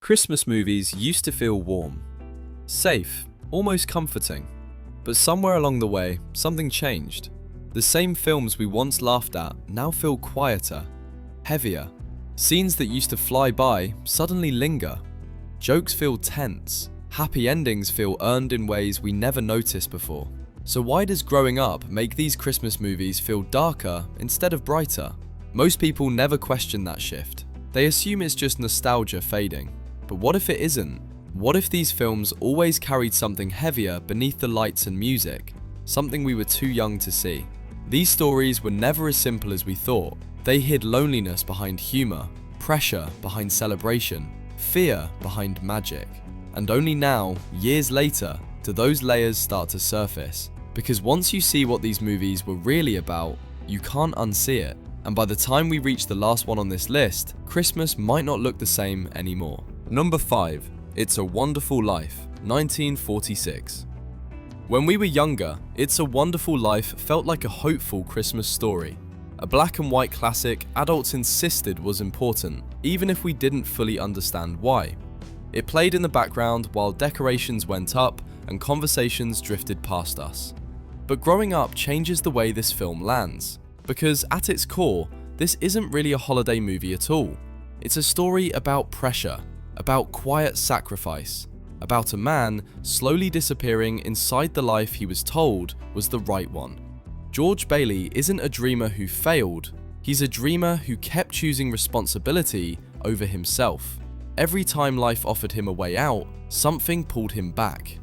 Christmas movies used to feel warm, safe, almost comforting. But somewhere along the way, something changed. The same films we once laughed at now feel quieter, heavier. Scenes that used to fly by suddenly linger. Jokes feel tense. Happy endings feel earned in ways we never noticed before. So why does growing up make these Christmas movies feel darker instead of brighter? Most people never question that shift. They assume it's just nostalgia fading. But what if it isn't? What if these films always carried something heavier beneath the lights and music? Something we were too young to see. These stories were never as simple as we thought. They hid loneliness behind humor, pressure behind celebration, fear behind magic. And only now, years later, do those layers start to surface. Because once you see what these movies were really about, you can't unsee it. And by the time we reach the last one on this list, Christmas might not look the same anymore. Number 5. It's a Wonderful Life, 1946. When we were younger, It's a Wonderful Life felt like a hopeful Christmas story. A black and white classic adults insisted was important, even if we didn't fully understand why. It played in the background while decorations went up and conversations drifted past us. But growing up changes the way this film lands, because at its core, this isn't really a holiday movie at all. It's a story about pressure, about quiet sacrifice, about a man slowly disappearing inside the life he was told was the right one. George Bailey isn't a dreamer who failed, he's a dreamer who kept choosing responsibility over himself. Every time life offered him a way out, something pulled him back.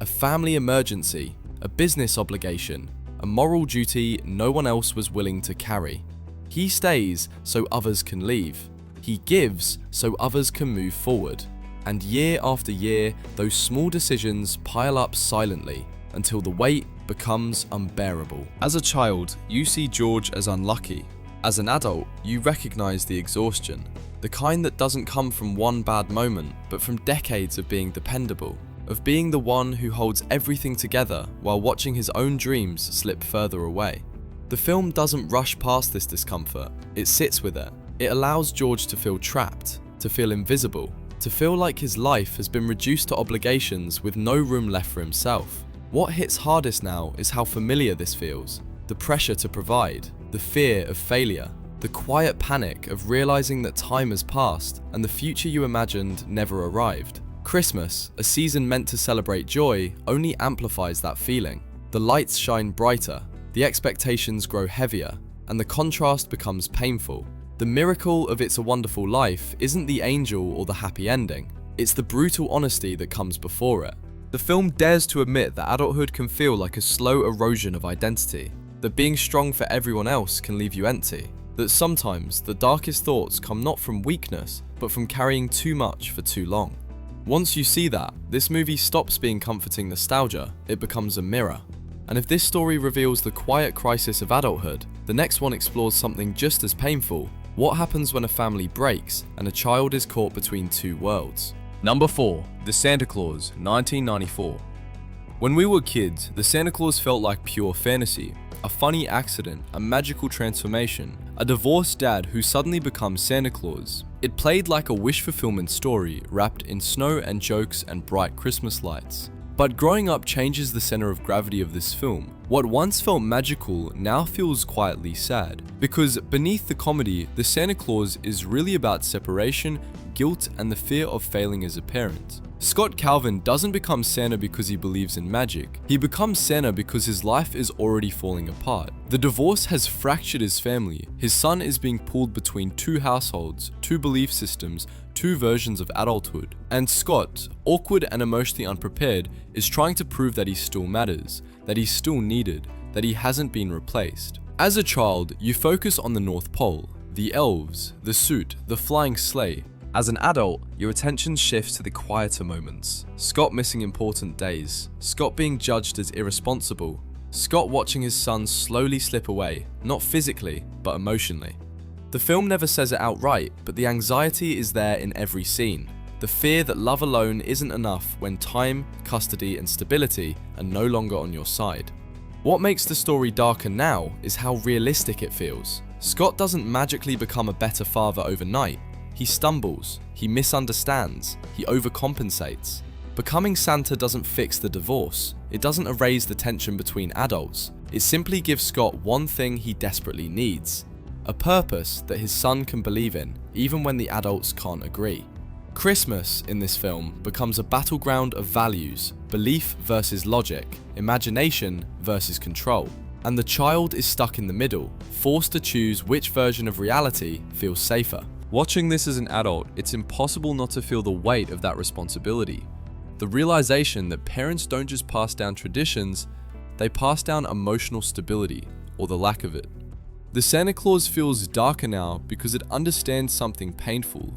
A family emergency, a business obligation, a moral duty no one else was willing to carry. He stays so others can leave. He gives so others can move forward. And year after year, those small decisions pile up silently until the weight becomes unbearable. As a child, you see George as unlucky. As an adult, you recognize the exhaustion, the kind that doesn't come from one bad moment, but from decades of being dependable, of being the one who holds everything together while watching his own dreams slip further away. The film doesn't rush past this discomfort, it sits with it. It allows George to feel trapped, to feel invisible, to feel like his life has been reduced to obligations with no room left for himself. What hits hardest now is how familiar this feels. The pressure to provide, the fear of failure, the quiet panic of realizing that time has passed and the future you imagined never arrived. Christmas, a season meant to celebrate joy, only amplifies that feeling. The lights shine brighter, the expectations grow heavier, and the contrast becomes painful. The miracle of It's a Wonderful Life isn't the angel or the happy ending, it's the brutal honesty that comes before it. The film dares to admit that adulthood can feel like a slow erosion of identity, that being strong for everyone else can leave you empty, that sometimes the darkest thoughts come not from weakness, but from carrying too much for too long. Once you see that, this movie stops being comforting nostalgia, it becomes a mirror. And if this story reveals the quiet crisis of adulthood, the next one explores something just as painful. What happens when a family breaks and a child is caught between two worlds? Number 4. The Santa Claus, 1994. When we were kids, the Santa Claus felt like pure fantasy, a funny accident, a magical transformation, a divorced dad who suddenly becomes Santa Claus. It played like a wish fulfillment story wrapped in snow and jokes and bright Christmas lights. But growing up changes the center of gravity of this film. What once felt magical now feels quietly sad. Because beneath the comedy, the Santa Claus is really about separation, guilt, and the fear of failing as a parent. Scott Calvin doesn't become Santa because he believes in magic. He becomes Santa because his life is already falling apart. The divorce has fractured his family. His son is being pulled between two households, two belief systems, two versions of adulthood. And Scott, awkward and emotionally unprepared, is trying to prove that he still matters, that he's still needed, that he hasn't been replaced. As a child, you focus on the North Pole, the elves, the suit, the flying sleigh. As an adult, your attention shifts to the quieter moments. Scott missing important days, Scott being judged as irresponsible, Scott watching his son slowly slip away, not physically, but emotionally. The film never says it outright, but the anxiety is there in every scene. The fear that love alone isn't enough when time, custody, and stability are no longer on your side. What makes the story darker now is how realistic it feels. Scott doesn't magically become a better father overnight. He stumbles, he misunderstands, he overcompensates. Becoming Santa doesn't fix the divorce. It doesn't erase the tension between adults. It simply gives Scott one thing he desperately needs: a purpose that his son can believe in, even when the adults can't agree. Christmas in this film becomes a battleground of values, belief versus logic, imagination versus control. And the child is stuck in the middle, forced to choose which version of reality feels safer. Watching this as an adult, it's impossible not to feel the weight of that responsibility. The realization that parents don't just pass down traditions, they pass down emotional stability, or the lack of it. The Santa Claus feels darker now because it understands something painful,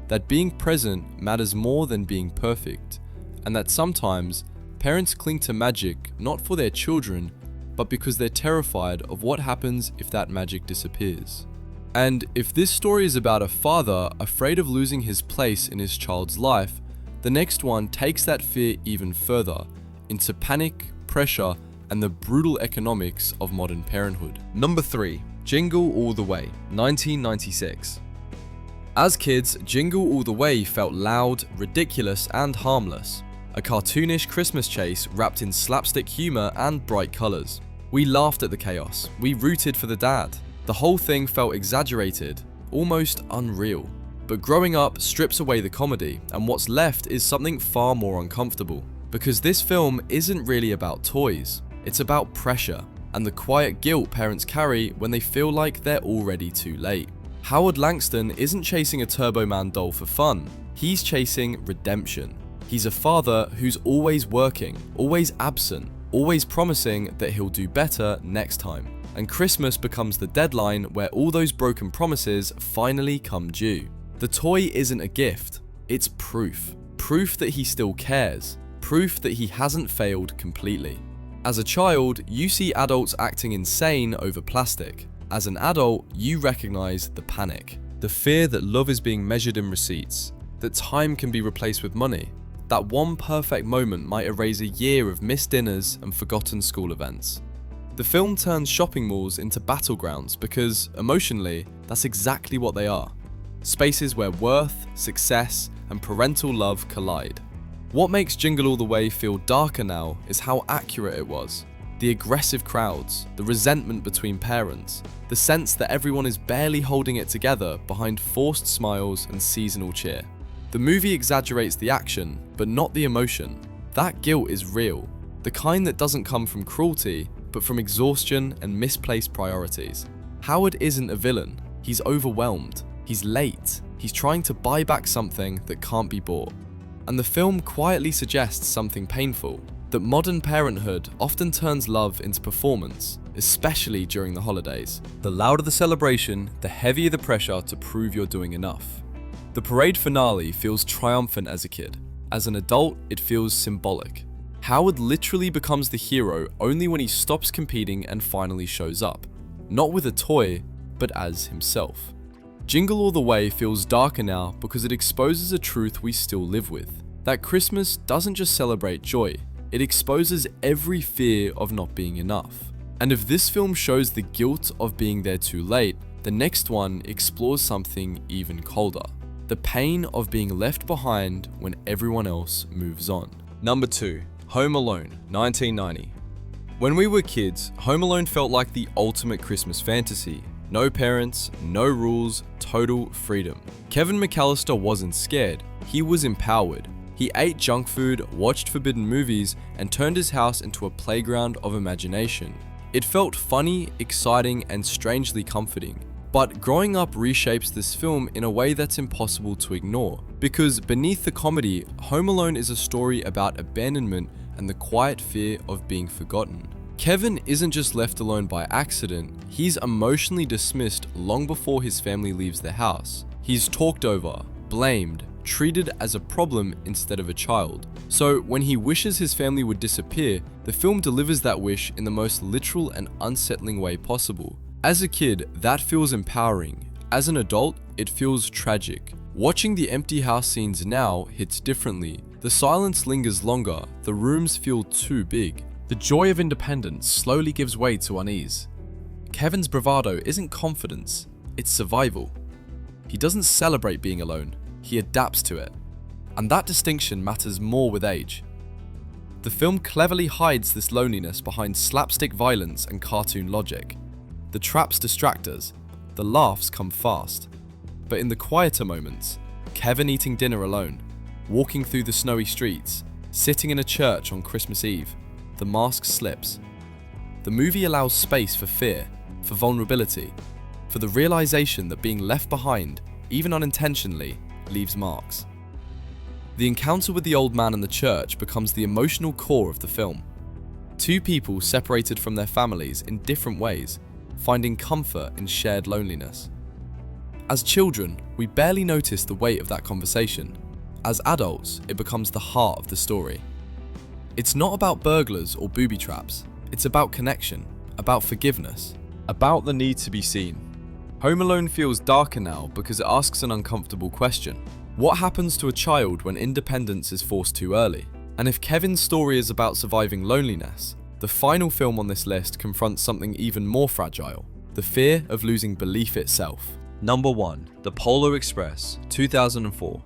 that being present matters more than being perfect, and that sometimes parents cling to magic not for their children, but because they're terrified of what happens if that magic disappears. And if this story is about a father afraid of losing his place in his child's life, the next one takes that fear even further, into panic, pressure, and the brutal economics of modern parenthood. Number 3. Jingle All the Way, 1996. As kids, Jingle All the Way felt loud, ridiculous, and harmless. A cartoonish Christmas chase wrapped in slapstick humor and bright colors. We laughed at the chaos, we rooted for the dad. The whole thing felt exaggerated, almost unreal. But growing up strips away the comedy, and what's left is something far more uncomfortable. Because this film isn't really about toys, it's about pressure, and the quiet guilt parents carry when they feel like they're already too late. Howard Langston isn't chasing a Turbo Man doll for fun, he's chasing redemption. He's a father who's always working, always absent, always promising that he'll do better next time. And Christmas becomes the deadline where all those broken promises finally come due. The toy isn't a gift, it's proof. Proof that he still cares. Proof that he hasn't failed completely. As a child, you see adults acting insane over plastic. As an adult, you recognize the panic. The fear that love is being measured in receipts. That time can be replaced with money. That one perfect moment might erase a year of missed dinners and forgotten school events. The film turns shopping malls into battlegrounds because, emotionally, that's exactly what they are. Spaces where worth, success, and parental love collide. What makes Jingle All the Way feel darker now is how accurate it was. The aggressive crowds, the resentment between parents, the sense that everyone is barely holding it together behind forced smiles and seasonal cheer. The movie exaggerates the action, but not the emotion. That guilt is real, the kind that doesn't come from cruelty, but from exhaustion and misplaced priorities. Howard isn't a villain, he's overwhelmed, he's late, he's trying to buy back something that can't be bought. And the film quietly suggests something painful, that modern parenthood often turns love into performance, especially during the holidays. The louder the celebration, the heavier the pressure to prove you're doing enough. The parade finale feels triumphant as a kid. As an adult, it feels symbolic. Howard literally becomes the hero only when he stops competing and finally shows up. Not with a toy, but as himself. Jingle All the Way feels darker now because it exposes a truth we still live with. That Christmas doesn't just celebrate joy, it exposes every fear of not being enough. And if this film shows the guilt of being there too late, the next one explores something even colder. The pain of being left behind when everyone else moves on. Number 2. Home Alone, 1990. When we were kids, Home Alone felt like the ultimate Christmas fantasy. No parents, no rules, total freedom. Kevin McAllister wasn't scared, he was empowered. He ate junk food, watched forbidden movies, and turned his house into a playground of imagination. It felt funny, exciting, and strangely comforting. But growing up reshapes this film in a way that's impossible to ignore. Because beneath the comedy, Home Alone is a story about abandonment and the quiet fear of being forgotten. Kevin isn't just left alone by accident, he's emotionally dismissed long before his family leaves the house. He's talked over, blamed, treated as a problem instead of a child. So when he wishes his family would disappear, the film delivers that wish in the most literal and unsettling way possible. As a kid, that feels empowering. As an adult, it feels tragic. Watching the empty house scenes now hits differently. The silence lingers longer, the rooms feel too big. The joy of independence slowly gives way to unease. Kevin's bravado isn't confidence, it's survival. He doesn't celebrate being alone, he adapts to it. And that distinction matters more with age. The film cleverly hides this loneliness behind slapstick violence and cartoon logic. The traps distract us, the laughs come fast. But in the quieter moments, Kevin eating dinner alone, walking through the snowy streets, sitting in a church on Christmas Eve, the mask slips. The movie allows space for fear, for vulnerability, for the realization that being left behind, even unintentionally, leaves marks. The encounter with the old man in the church becomes the emotional core of the film. Two people separated from their families in different ways, finding comfort in shared loneliness. As children, we barely notice the weight of that conversation. As adults, it becomes the heart of the story. It's not about burglars or booby traps. It's about connection, about forgiveness, about the need to be seen. Home Alone feels darker now because it asks an uncomfortable question. What happens to a child when independence is forced too early? And if Kevin's story is about surviving loneliness, the final film on this list confronts something even more fragile: the fear of losing belief itself. Number 1. The Polar Express, 2004.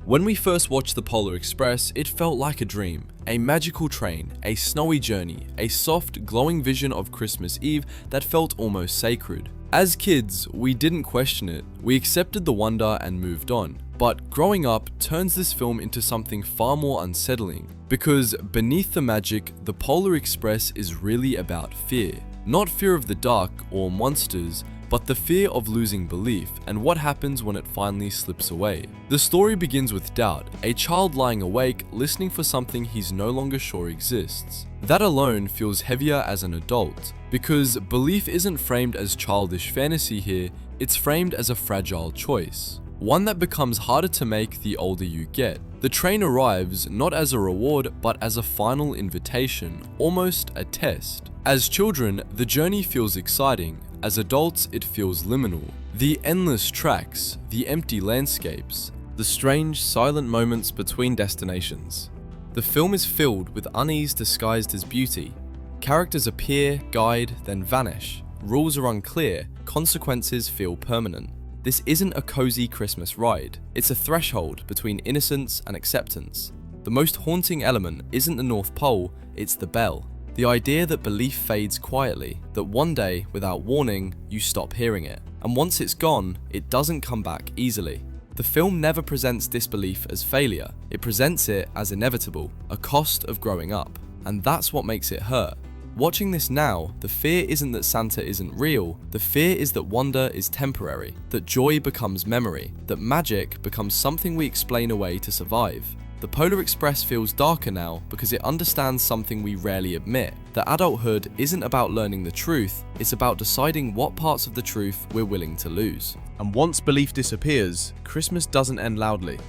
When we first watched The Polar Express, it felt like a dream. A magical train, a snowy journey, a soft, glowing vision of Christmas Eve that felt almost sacred. As kids, we didn't question it, we accepted the wonder and moved on. But growing up turns this film into something far more unsettling, because beneath the magic, The Polar Express is really about fear. Not fear of the dark or monsters, but the fear of losing belief and what happens when it finally slips away. The story begins with doubt, a child lying awake listening for something he's no longer sure exists. That alone feels heavier as an adult, because belief isn't framed as childish fantasy here, it's framed as a fragile choice. One that becomes harder to make the older you get. The train arrives not as a reward, but as a final invitation, almost a test. As children, the journey feels exciting. As adults, it feels liminal. The endless tracks, the empty landscapes, the strange, silent moments between destinations. The film is filled with unease disguised as beauty. Characters appear, guide, then vanish. Rules are unclear, consequences feel permanent. This isn't a cozy Christmas ride, it's a threshold between innocence and acceptance. The most haunting element isn't the North Pole, it's the bell. The idea that belief fades quietly, that one day, without warning, you stop hearing it. And once it's gone, it doesn't come back easily. The film never presents disbelief as failure, it presents it as inevitable, a cost of growing up. And that's what makes it hurt. Watching this now, the fear isn't that Santa isn't real, the fear is that wonder is temporary, that joy becomes memory, that magic becomes something we explain away to survive. The Polar Express feels darker now because it understands something we rarely admit, that adulthood isn't about learning the truth, it's about deciding what parts of the truth we're willing to lose. And once belief disappears, Christmas doesn't end loudly,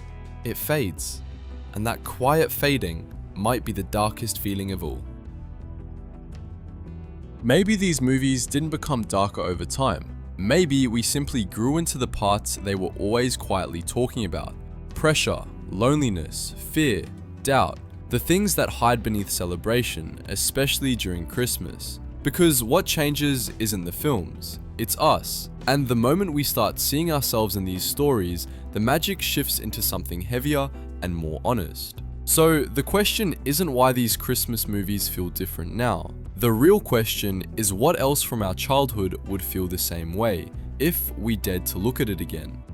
it fades. And that quiet fading might be the darkest feeling of all. Maybe these movies didn't become darker over time. Maybe we simply grew into the parts they were always quietly talking about. Pressure, loneliness, fear, doubt. The things that hide beneath celebration, especially during Christmas. Because what changes isn't the films, it's us. And the moment we start seeing ourselves in these stories, the magic shifts into something heavier and more honest. So the question isn't why these Christmas movies feel different now. The real question is what else from our childhood would feel the same way if we dared to look at it again.